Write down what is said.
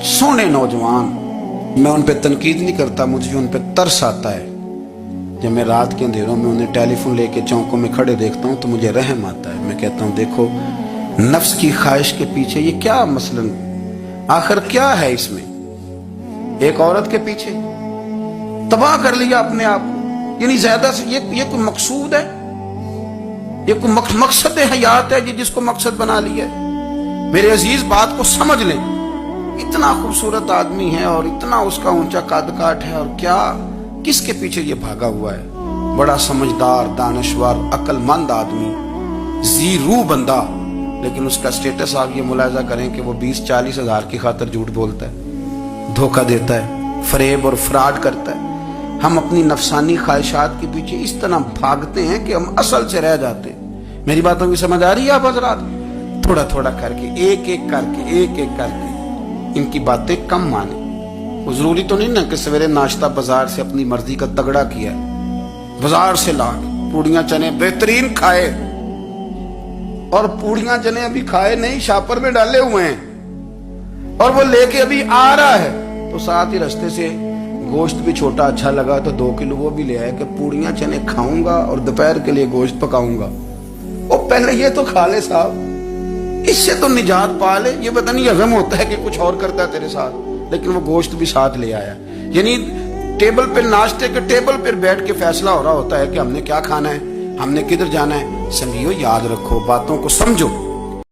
सोने नौजवान। मैं उन पे तनकीद नहीं करता, मुझे उन पे तरस आता है। जब मैं रात के अंधेरों में उन्हें टेलीफोन लेके चौकों में खड़े देखता हूँ तो मुझे रहम आता है। मैं कहता हूँ देखो, नफ्स की ख्वाहिश के पीछे ये क्या मसलन, आखिर क्या है इसमें? एक औरत के पीछे तबाह कर लिया अपने आप को, यानी ज्यादा से ये कोई मकसूद है? ये कोई मकसद हयात है जिसको मकसद बना लिया है? मेरे अजीज, बात को समझ लें। इतना खूबसूरत आदमी है और इतना उसका ऊंचा कद काठ है, और क्या किसके पीछे ये भागा हुआ है? बड़ा समझदार, दानश्वर, अक्लमंद आदमी, जी रूह बंदा, लेकिन उसका स्टेटस आप ये मुलाजा करें कि वो 20-40 हजार की खातर झूठ बोलता है, धोखा देता है, फरेब और फ्रॉड करता है। हम अपनी नफसानी ख्वाहिशात के पीछे इस तरह भागते हैं कि हम असल से रह जाते हैं। मेरी बातों की समझ आ रही है आप हजरात? थोड़ा थोड़ा करके, एक एक करके इनकी बातें कम माने। वो जरूरी तो नहीं ना कि सवेरे नाश्ता बाजार से अपनी मर्जी का तगड़ा किया है, बाजार से ला पूड़ियां चने बेहतरीन खाए, और पूड़ियां चने अभी खाए नहीं, शापर में डाले हुए हैं, और वो लेके अभी आ रहा है, तो साथ ही रास्ते से गोश्त भी छोटा अच्छा लगा तो 2 किलो वो भी ले आया कि पूड़ियां चने खाऊंगा और दोपहर के लिए गोश्त पकाऊंगा। वो पहले ये तो खा ले साहब, इससे तो निजात पा ले। ये पता नहीं हजम होता है कि कुछ और करता है तेरे साथ, लेकिन वो गोश्त भी साथ ले आया। यानी टेबल पे, नाश्ते के टेबल पर बैठ के फैसला हो रहा होता है कि हमने क्या खाना है, हमने किधर जाना है। संगियो, याद रखो, बातों को समझो।